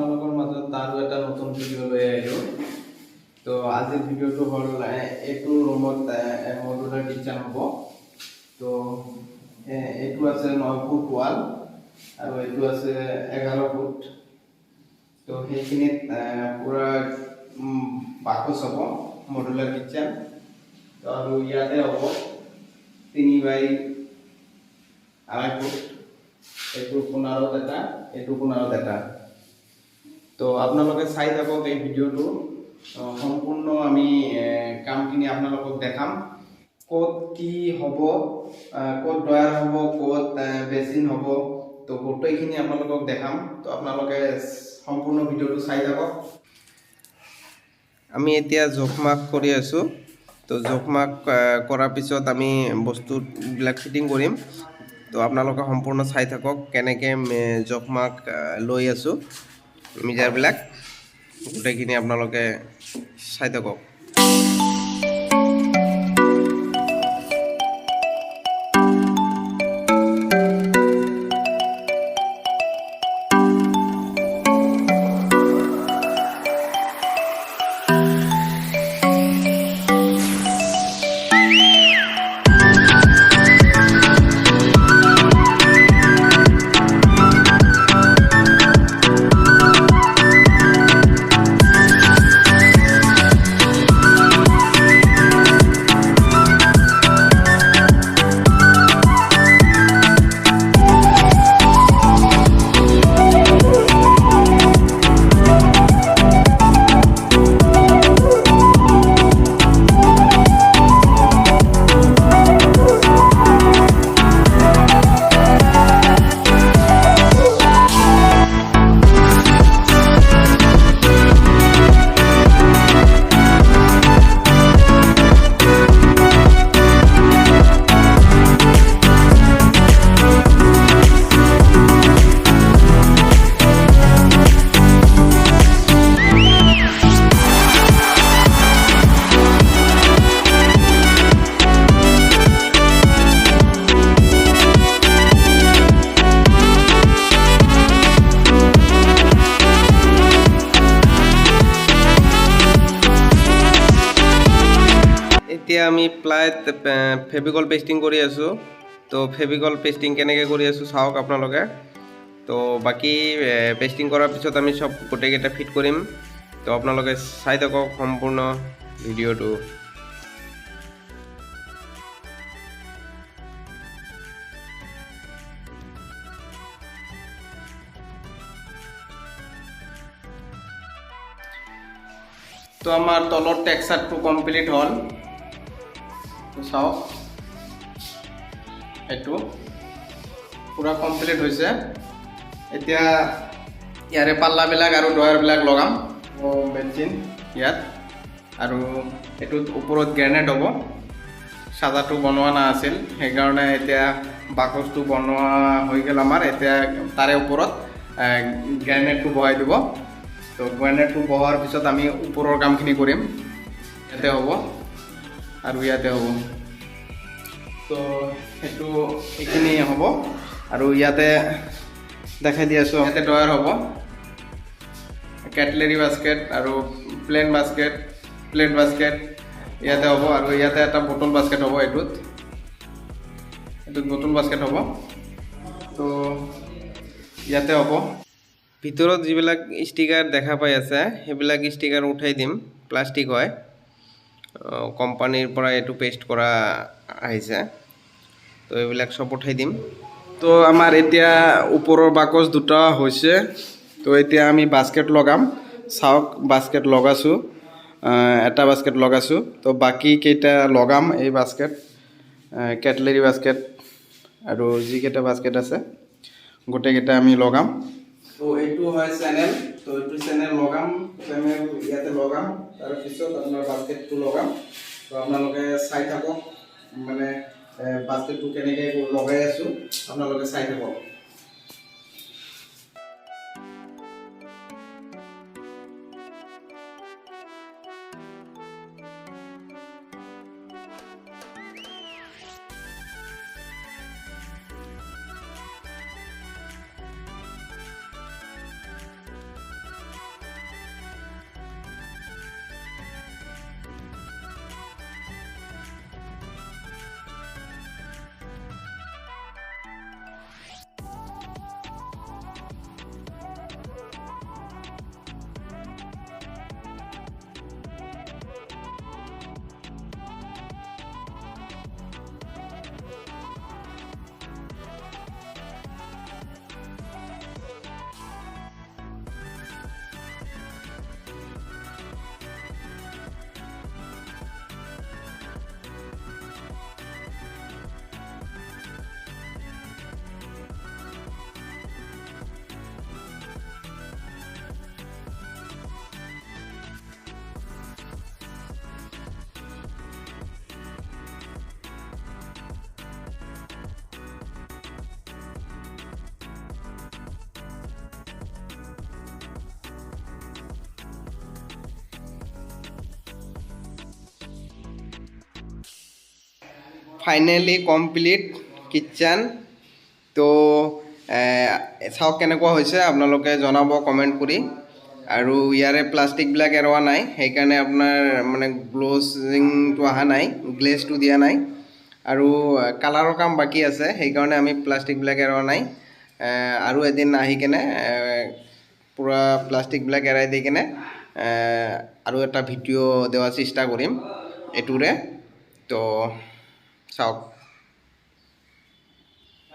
আপোনালোকৰ মাজত আৰু এটা নতুন ভিডিঅ' লৈ আহিলো। তো আজিৰ ভিডিঅ'টো হ'ল এইটো ৰুমত মডুলাৰ কিচেন হ'ব। তো এইটো আছে 9 ফুট ৱাল আৰু এইটো আছে 11 ফুট। তো সেইখিনিত পুৰা বাকচ হ'ব মডুলাৰ কিচেন। তো আৰু ইয়াতে হ'ব 3 বাই 2.5 ফুট। এইটো কোণাৰত এটা, এইটো কোণাৰত এটা। তো আপোনালোকে চাই থাকক এই ভিডিঅ'টো, সম্পূৰ্ণ আমি কামখিনি আপোনালোকক দেখাম। ক'ত কি হ'ব, ক'ত ড্ৰয়াৰ হ'ব, ক'ত বেচিন হ'ব, তো গোটেইখিনি আপোনালোকক দেখাম। তো আপোনালোকে সম্পূৰ্ণ ভিডিঅ'টো চাই থাকক। আমি এতিয়া জোখমাখ কৰি আছোঁ। তো জোখমাখ কৰাৰ পিছত আমি বস্তুবিলাক ফিটিং কৰিম। তো আপোনালোকে সম্পূৰ্ণ চাই থাকক কেনেকৈ জোখমাখ লৈ আছোঁ, মিজাৰবিলাক গোটেইখিনি আপোনালোকে চাই থাকক। এতিয়া আমি প্লাইত ফেভিকল পেষ্টিং কৰি আছোঁ। তো ফেভিকল পেষ্টিং কেনেকৈ কৰি আছোঁ চাওক আপোনালোকে। তো বাকী পেষ্টিং কৰাৰ পিছত আমি চব গোটেইকেইটা ফিট কৰিম। তো আপোনালোকে চাই থাকক সম্পূৰ্ণ ভিডিঅ'টো। তো আমাৰ তলৰ টেক্সাৰটো কমপ্লিট হ'ল। চাওক এইটো পুৰা কমপ্লিট হৈছে। এতিয়া ইয়াৰে পাল্লাবিলাক আৰু ড্ৰয়াৰবিলাক লগাম বেচিন ইয়াত, আৰু এইটোত ওপৰত গ্ৰেনেড হ'ব। চাজাটো বনোৱা নাছিল, সেইকাৰণে এতিয়া বাকচটো বনোৱা হৈ গ'ল আমাৰ। এতিয়া তাৰে ওপৰত গ্ৰেনেডটো বহাই দিব। তো গ্ৰেনেডটো বহোৱাৰ পিছত আমি ওপৰৰ কামখিনি কৰিম। ইয়াতে হ'ব আৰু ইয়াতে হ'ব। তো সেইটো এইখিনি হ'ব। আৰু ইয়াতে দেখাই দি আছোঁ, ইয়াতে ড্ৰয়াৰ হ'ব, কেটলেৰী বাস্কেট আৰু প্লেট বাস্কেট ইয়াতে হ'ব। আৰু ইয়াতে এটা বটল বাস্কেট হ'ব। এইটোত বটল বাস্কেট হ'ব। তো ইয়াতে হ'ব। ভিতৰত যিবিলাক ষ্টিকাৰ দেখা পাই আছে সেইবিলাক ষ্টিকাৰ উঠাই দিম, প্লাষ্টিক হয়, কোম্পানীৰ পৰা এইটো পেষ্ট কৰা আহিছে। তো এইবিলাক চব উঠাই দিম। তো আমাৰ এতিয়া ওপৰৰ বাকচ দুটা হৈছে। তো এতিয়া আমি বাস্কেট লগাম। চাওক বাস্কেট লগাইছোঁ, এটা বাস্কেট লগাইছোঁ। তো বাকী কেইটা লগাম এই বাস্কেট, কেটলেৰী বাস্কেট আৰু যিকেইটা বাস্কেট আছে গোটেইকেইটা আমি লগাম। তো এইটো হয় চেনেল। তো এইটো চেনেল লগাম, চেনেল ইয়াতে লগাম, তাৰপিছত আপোনাৰ বাস্কেটটো লগাম। তো আপোনালোকে চাই থাকক, মানে বাস্কেটটো কেনেকৈ লগাই আছোঁ আপোনালোকে চাই থাকক। Finally complete kitchen. তো চাওক কেনেকুৱা হৈছে, আপোনালোকে জনাব কমেণ্ট কৰি। আৰু ইয়াৰে প্লাষ্টিকবিলাক এৰোৱা নাই, সেইকাৰণে আপোনাৰ মানে গ্ল'জিংটো অহা নাই, গ্লেজটো দিয়া নাই। আৰু কালাৰৰ কাম বাকী আছে, সেইকাৰণে আমি প্লাষ্টিকবিলাক এৰোৱা নাই। আৰু এদিন আহি কেনে পূৰা প্লাষ্টিকবিলাক এৰাই দি কেনে আৰু এটা ভিডিঅ' দেওয়াৰ চেষ্টা কৰিম এইটোৰে। তো চাওক।